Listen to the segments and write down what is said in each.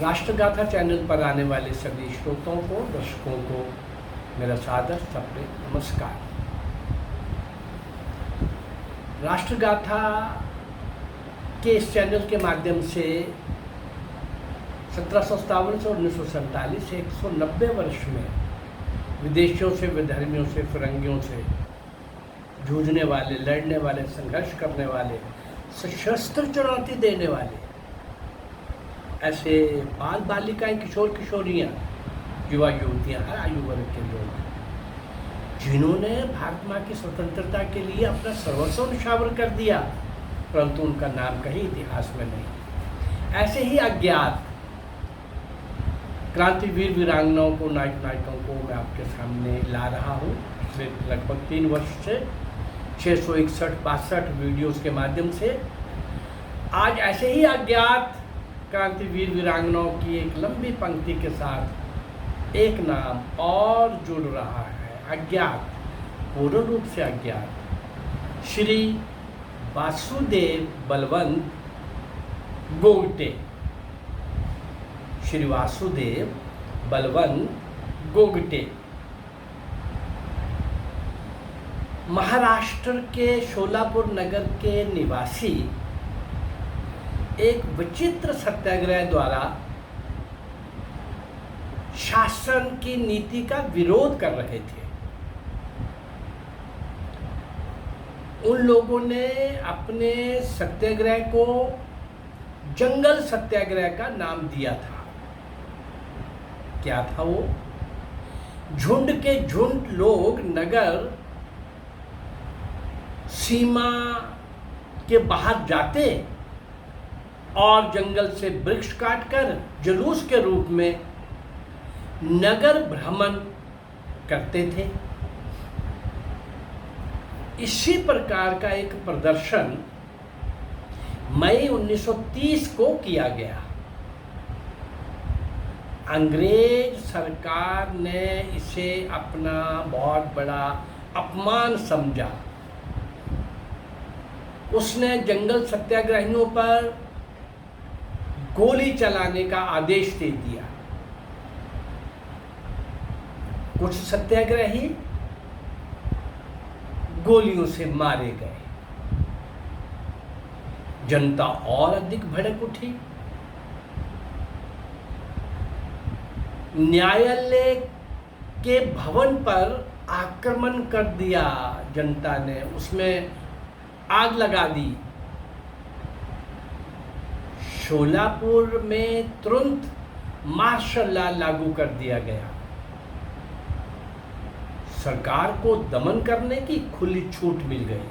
राष्ट्रगाथा channel पर आने वाले सभी श्रोताओं को, दर्शकों को मेरा सादर सप्रे नमस्कार। राष्ट्रगाथा के इस चैनल के माध्यम से 1757 से 1947 से 190 वर्ष में विदेशियों से, विधर्मियों से, फिरंगियों से जूझने वाले, लड़ने वाले, संघर्ष करने वाले, सशस्त्र चुनौती देने वाले ऐसे बाल बालिकाएं, किशोर किशोरियां, युवा युवतियां, हर आयु वर्ग के लोग जिन्होंने भारत माँ की स्वतंत्रता के लिए अपना सर्वस्व न्यौछावर कर दिया, परंतु उनका नाम कहीं इतिहास में नहीं। ऐसे ही अज्ञात क्रांतिवीर वीरांगनाओं को, नायक नायिकाओं को मैं आपके सामने ला रहा हूँ पिछले लगभग 3 वर्ष से 661-62 वीडियोस के माध्यम से। आज ऐसे ही अज्ञात क्रांतिवीर वीरांगनाओं की एक लंबी पंक्ति के साथ एक नाम और जुड़ रहा है। अज्ञात, पूर्ण रूप से अज्ञात, श्री वासुदेव बलवंत गोगटे। श्री वासुदेव बलवंत गोगटे महाराष्ट्र के शोलापुर नगर के निवासी एक विचित्र सत्याग्रह द्वारा शासन की नीति का विरोध कर रहे थे। उन लोगों ने अपने सत्याग्रह को जंगल सत्याग्रह का नाम दिया था। क्या था वो? झुंड के झुंड लोग नगर सीमा के बाहर जाते और जंगल से वृक्ष काटकर जुलूस के रूप में नगर भ्रमण करते थे। इसी प्रकार का एक प्रदर्शन मई 1930 को किया गया। अंग्रेज सरकार ने इसे अपना बहुत बड़ा अपमान समझा। उसने जंगल सत्याग्रहियों पर गोली चलाने का आदेश दे दिया। कुछ सत्याग्रही गोलियों से मारे गए। जनता और अधिक भड़क उठी। न्यायालय के भवन पर आक्रमण कर दिया जनता ने, उसमें आग लगा दी। शोलापुर में तुरंत मार्शल लॉ लागू कर दिया गया। सरकार को दमन करने की खुली छूट मिल गई।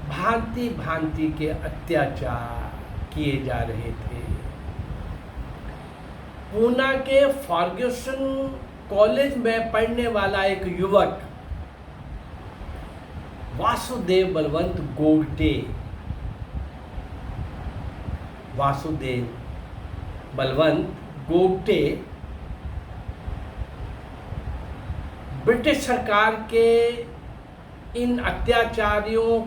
भांति भांति के अत्याचार किए जा रहे थे। पूना के फर्ग्यूसन कॉलेज में पढ़ने वाला एक युवक वासुदेव बलवंत गोगटे, वासुदेव बलवंत गोगटे ब्रिटिश सरकार के इन अत्याचारों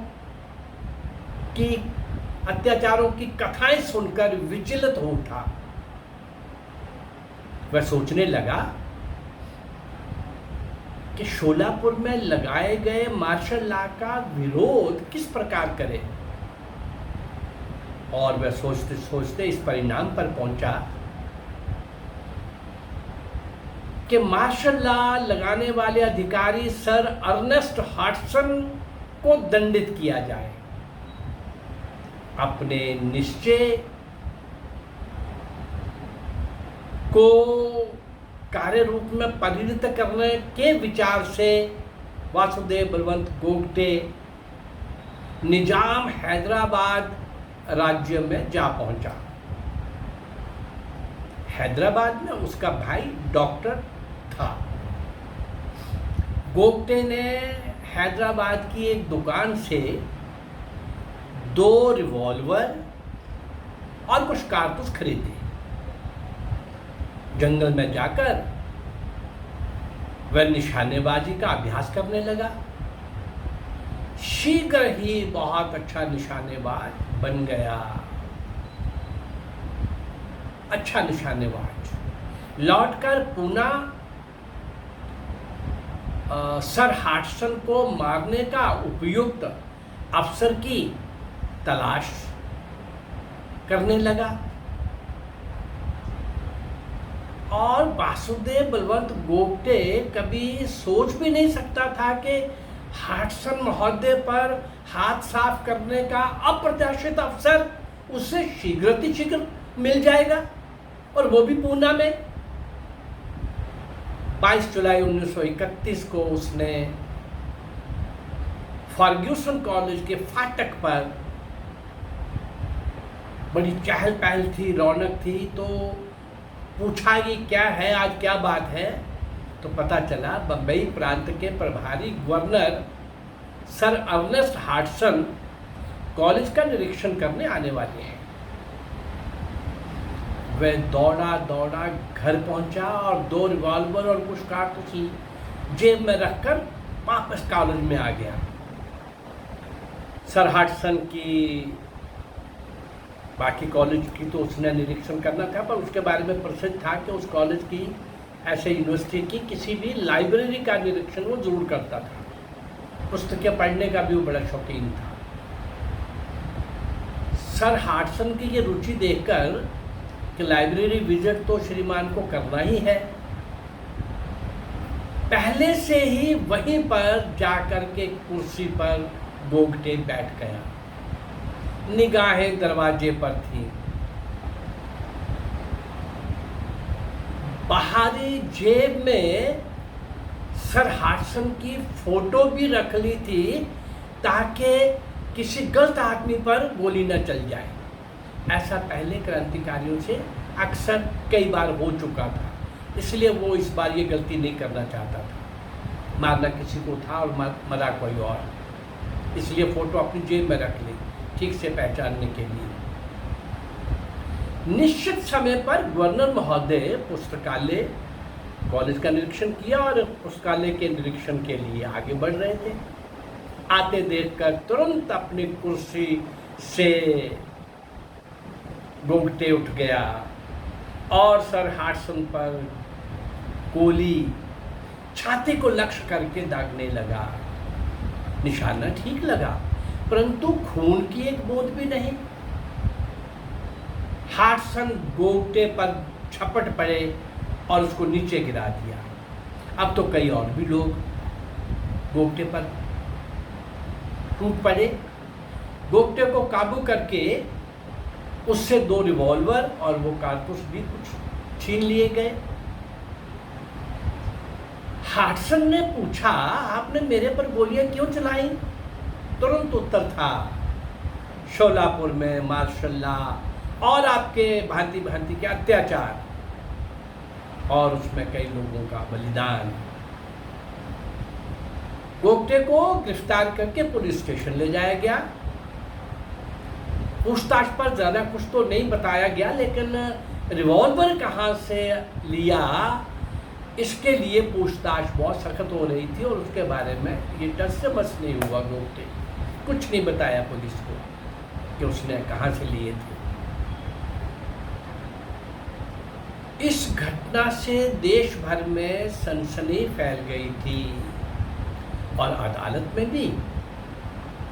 की कथाएं सुनकर विचलित हो उठा। वह सोचने लगा कि शोलापुर में लगाए गए मार्शल लॉ का विरोध किस प्रकार करें, और वह सोचते सोचते इस परिणाम पर पहुंचा कि मार्शल लॉ लगाने वाले अधिकारी सर अर्नेस्ट हॉटसन को दंडित किया जाए। अपने निश्चय को कार्य रूप में परिणत करने के विचार से वासुदेव बलवंत गोगटे निजाम हैदराबाद राज्य में जा पहुंचा। हैदराबाद में उसका भाई डॉक्टर था। गोगटे ने हैदराबाद की एक दुकान से 2 रिवॉल्वर और कुछ कारतूस खरीदे। जंगल में जाकर वह निशानेबाजी का अभ्यास करने लगा। शीघ्र ही बहुत अच्छा निशानेबाज बन गया। अच्छा निशानेबाज, लौटकर पुनः सर हाटसन को मारने का उपयुक्त अवसर की तलाश करने लगा। और वासुदेव बलवंत गोगटे कभी सोच भी नहीं सकता था कि हाटसन महोदय पर हाथ साफ करने का अप्रत्याशित अवसर उसे शीघ्र मिल जाएगा, और वो भी पूना में। 22 जुलाई 1931 को उसने फर्ग्यूसन कॉलेज के फाटक पर, बड़ी चहल पहल थी, रौनक थी, तो पूछा कि क्या है, आज क्या बात है। तो पता चला बम्बई प्रांत के प्रभारी गवर्नर सर अर्नेस्ट हाटसन कॉलेज का निरीक्षण करने आने वाले हैं। वह दौड़ा दौड़ा घर पहुंचा और 2 रिवॉल्वर और कुछ कारतूस जेब में रखकर वापस कॉलेज में आ गया। सर हाटसन की बाकी कॉलेज की तो उसने निरीक्षण करना था, पर उसके बारे में प्रसिद्ध था कि उस कॉलेज की, ऐसे यूनिवर्सिटी की किसी भी लाइब्रेरी का निरीक्षण वो जरूर करता था। पुस्तकें पढ़ने का भी वो बड़ा शौकीन था। सर हाटसन की ये रुचि देखकर कि लाइब्रेरी विजिट तो श्रीमान को करना ही है, पहले से ही वहीं पर जाकर के कुर्सी पर गोगटे बैठ गया। निगाहें दरवाजे पर थी। बाहरी जेब में सर हाटसन की फोटो भी रख ली थी ताकि किसी गलत आदमी पर गोली न चल जाए। ऐसा पहले क्रांतिकारियों से अक्सर कई बार हो चुका था, इसलिए वो इस बार ये गलती नहीं करना चाहता था। मारना किसी को था और मरा कोई और, इसलिए फोटो अपनी जेब में रख ली, ठीक से पहचानने के लिए। निश्चित समय पर गवर्नर महोदय पुस्तकालय कॉलेज का निरीक्षण किया और पुस्तकालय के निरीक्षण के लिए आगे बढ़ रहे थे। आते देखकर तुरंत अपनी कुर्सी से गोगटे उठ गया और सर हाटसन पर गोली छाती को लक्ष्य करके दागने लगा। निशाना ठीक लगा, परंतु खून की एक बूंद भी नहीं। हाटसन गोगटे पर झपट पड़े और उसको नीचे गिरा दिया। अब तो कई और भी लोग गोगटे पर टूट पड़े। गोगटे को काबू करके उससे 2 रिवॉल्वर और वो कारतूस भी कुछ छीन लिए गए। हाटसन ने पूछा, आपने मेरे पर गोलियां क्यों चलाई? तुरंत उत्तर था, शोलापुर में मार्शल लॉ और आपके भांति भांति के अत्याचार और उसमें कई लोगों का बलिदान। गोगटे को गिरफ्तार करके पुलिस स्टेशन ले जाया गया। पूछताछ पर ज़्यादा कुछ तो नहीं बताया गया, लेकिन रिवॉल्वर कहाँ से लिया इसके लिए पूछताछ बहुत सख्त हो रही थी और उसके बारे में ये टस से मस नहीं हुआ। गोगटे कुछ नहीं बताया पुलिस को कि उसने कहाँ से लिए थे। इस घटना से देश भर में सनसनी फैल गई थी और अदालत में भी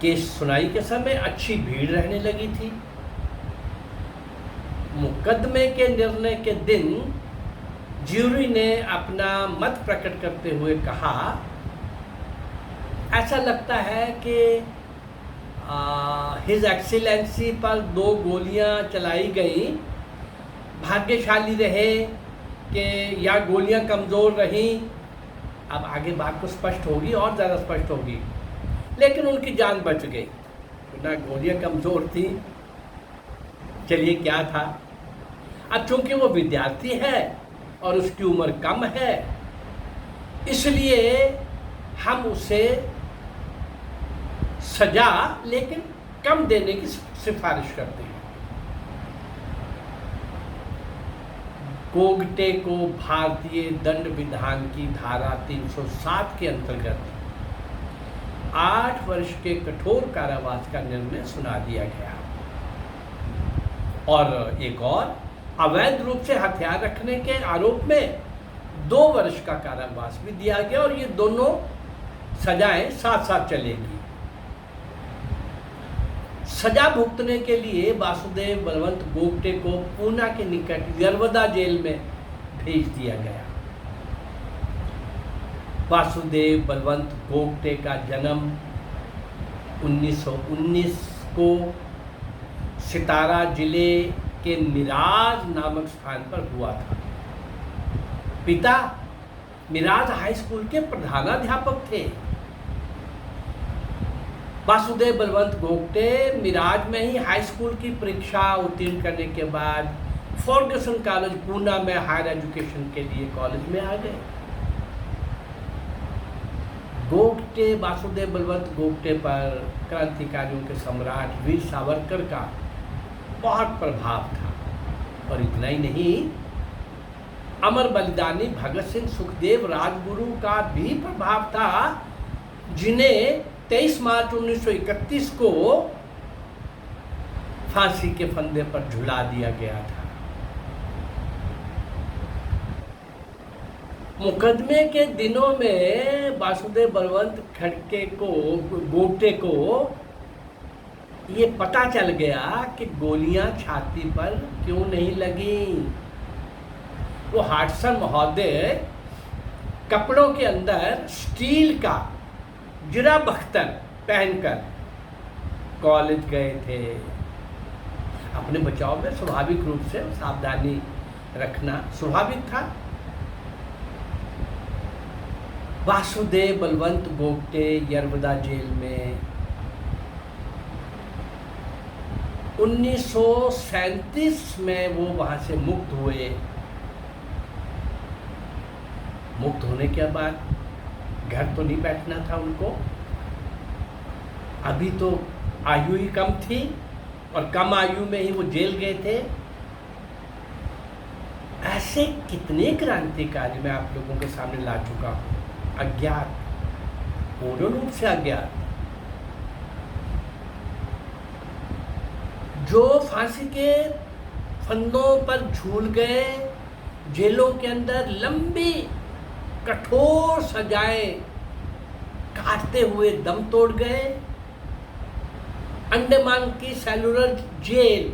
केस सुनाई के समय अच्छी भीड़ रहने लगी थी। मुकदमे के निर्णय के दिन ज्यूरी ने अपना मत प्रकट करते हुए कहा, ऐसा लगता है कि हिज एक्सीलेंसी पर 2 गोलियां चलाई गई। भाग्यशाली रहे कि या गोलियां कमज़ोर रहीं। अब आगे बात तो स्पष्ट होगी और ज़्यादा स्पष्ट होगी, लेकिन उनकी जान बच गई। ना गोलियां कमज़ोर थी, चलिए क्या था। अब चूंकि वो विद्यार्थी है और उसकी उम्र कम है, इसलिए हम उसे सजा लेकिन कम देने की सिफारिश करते हैं। गोगटे को भारतीय दंड विधान की धारा 307 के अंतर्गत 8 वर्ष के कठोर कारावास का निर्णय सुना दिया गया। और एक और अवैध रूप से हथियार रखने के आरोप में 2 वर्ष का कारावास भी दिया गया और ये दोनों सजाएं साथ साथ चलेगी। सजा भुगतने के लिए वासुदेव बलवंत गोगटे को पूना के निकट यरवदा जेल में भेज दिया गया। वासुदेव बलवंत गोगटे का जन्म 1919 को सितारा जिले के मिराज नामक स्थान पर हुआ था। पिता मिराज हाई स्कूल के प्रधानाध्यापक थे। वासुदेव बलवंत गोगटे मिराज में ही हाई स्कूल की परीक्षा उत्तीर्ण करने के बाद फर्ग्यूसन कॉलेज पूना में हायर एजुकेशन के लिए कॉलेज में आ गए। गोगटे वासुदेव बलवंत गोगटे पर क्रांतिकारियों के सम्राट वीर सावरकर का बहुत प्रभाव था और इतना ही नहीं, अमर बलिदानी भगत सिंह सुखदेव राजगुरु का भी प्रभाव था, जिन्हें 23 मार्च 1931 को फांसी के फंदे पर झुला दिया गया था। मुकदमे के दिनों में वासुदेव बलवंत गोगटे को ये पता चल गया कि गोलियां छाती पर क्यों नहीं लगी। वो हाटसन महोदय कपड़ों के अंदर स्टील का जिरा बख्तर पहनकर कॉलेज गए थे। अपने बचाव में स्वाभाविक रूप से सावधानी रखना स्वाभाविक था। वासुदेव बलवंत गोगटे यरवदा जेल में 1937 में वो वहां से मुक्त हुए। मुक्त होने के बाद घर तो नहीं बैठना था उनको, अभी तो आयु ही कम थी और कम आयु में ही वो जेल गए थे। ऐसे कितने क्रांतिकारी मैं आप लोगों के सामने ला चुका हूं, अज्ञात, पूर्ण रूप से अज्ञात, जो फांसी के फंदों पर झूल गए, जेलों के अंदर लंबी कठोर सजाएं काटते हुए दम तोड़ गए। अंडमान की सेलुलर जेल,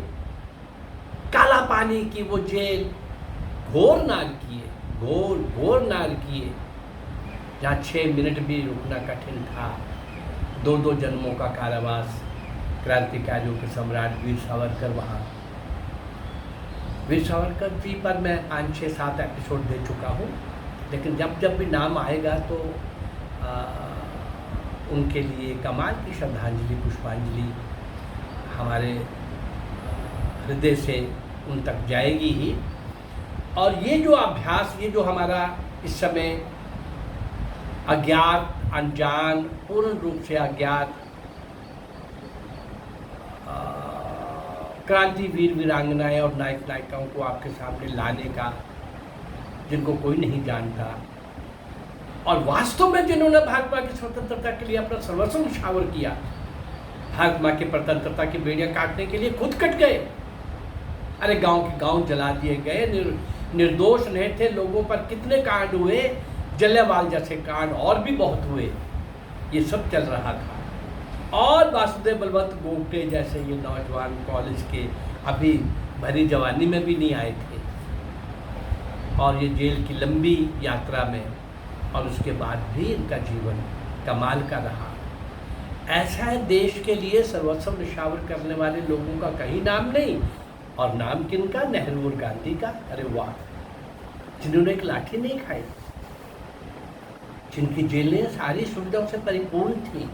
काला पानी की वो जेल घोर नारकीय, जहाँ 6 मिनट भी रुकना कठिन था। 2 जन्मों का कारावास क्रांतिकारियों के सम्राट वीर सावरकर वहाँ। वीर सावरकर जी पर मैं 5, 6, 7 एपिसोड दे चुका हूँ, लेकिन जब भी नाम आएगा तो उनके लिए कमाल की श्रद्धांजलि, पुष्पांजलि हमारे हृदय से उन तक जाएगी ही। और ये जो अभ्यास, ये जो हमारा इस समय अज्ञात, अनजान, पूर्ण रूप से अज्ञात क्रांतिवीर वीरांगनाएं और नायक नायिकाओं को आपके सामने लाने का, जिनको कोई नहीं जानता और वास्तव में जिन्होंने भारत माँ की स्वतंत्रता के लिए अपना सर्वस्व न्यौछावर किया, भारत माँ की स्वतंत्रता की बेड़ियां काटने के लिए खुद कट गए। अरे गांव के गांव जला दिए गए, निर्दोष नहीं थे लोगों पर कितने कांड हुए, जलियांवाला जैसे कांड और भी बहुत हुए, ये सब चल रहा था। और वासुदेव बलवंत गोगटे जैसे ये नौजवान कॉलेज के अभी भरी जवानी में भी नहीं आए थे, और ये जेल की लंबी यात्रा में, और उसके बाद भी इनका जीवन कमाल का रहा। ऐसा है, देश के लिए सर्वस्व न्यौछावर करने वाले लोगों का कहीं नाम नहीं, और नाम किनका? नेहरू और गांधी का। अरे वाह, जिन्होंने एक लाठी नहीं खाई, जिनकी जेलें सारी सुविधाओं से परिपूर्ण थी।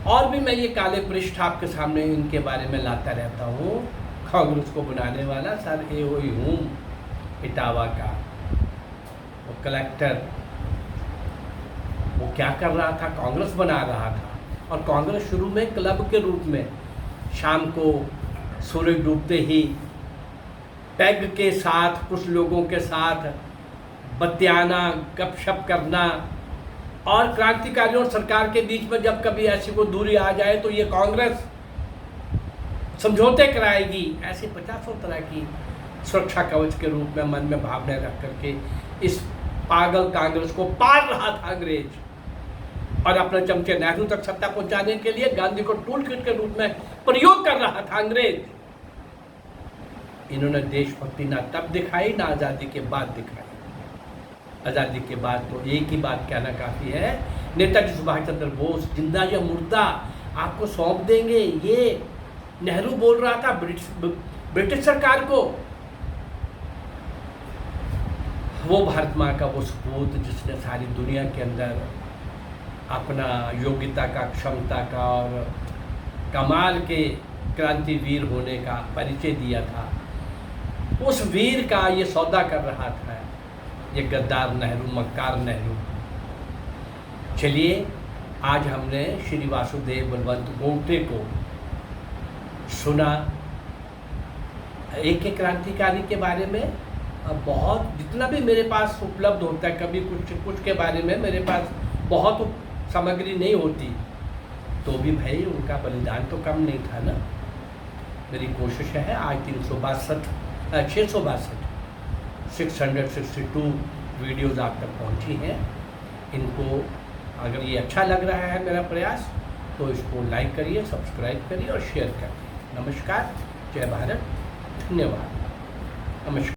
और भी मैं ये काले पृष्ठ आपके सामने इनके बारे में लाता रहता हूँ। कांग्रेस को बनाने वाला सर ए.ओ. ह्यूम इटावा का वो कलेक्टर, वो क्या कर रहा था? कांग्रेस बना रहा था। और कांग्रेस शुरू में क्लब के रूप में शाम को सूरज डूबते ही पैग के साथ कुछ लोगों के साथ बतियाना, गपशप करना, और क्रांतिकारियों और सरकार के बीच में जब कभी ऐसी कोई दूरी आ जाए तो ये कांग्रेस समझौते कराएगी, ऐसे 50 तरह की सुरक्षा कवच के रूप में मन में भावनाएं रख करके इस पागल कांग्रेस को पाल रहा था अंग्रेज, और अपने चमचे नेहरू तक सत्ता पहुंचाने के लिए गांधी को टूल किट के रूप में प्रयोग कर रहा था अंग्रेज। इन्होंने देशभक्ति ना तब दिखाई ना आज़ादी के बाद दिखाई। आज़ादी के बाद तो एक ही बात कहना काफ़ी है, नेताजी सुभाष चंद्र बोस जिंदा या मुर्दा आपको सौंप देंगे, ये नेहरू बोल रहा था ब्रिटिश सरकार को। वो भारत माँ का वो सपूत जिसने सारी दुनिया के अंदर अपना योग्यता का, क्षमता का और कमाल के क्रांतिवीर होने का परिचय दिया था, उस वीर का ये सौदा कर रहा था ये गद्दार नेहरू, मक्कार नेहरू। चलिए, आज हमने श्री वासुदेव बलवंत गोडसे को सुना, एक क्रांतिकारी के बारे में। बहुत जितना भी मेरे पास उपलब्ध होता है, कभी कुछ के बारे में मेरे पास बहुत सामग्री नहीं होती, तो भी भाई उनका बलिदान तो कम नहीं था ना। मेरी कोशिश है, आज 662 वीडियोज़ आप तक पहुंची हैं। इनको अगर ये अच्छा लग रहा है मेरा प्रयास, तो इसको लाइक करिए, सब्सक्राइब करिए और शेयर करिए। नमस्कार, जय भारत, धन्यवाद, नमस्कार।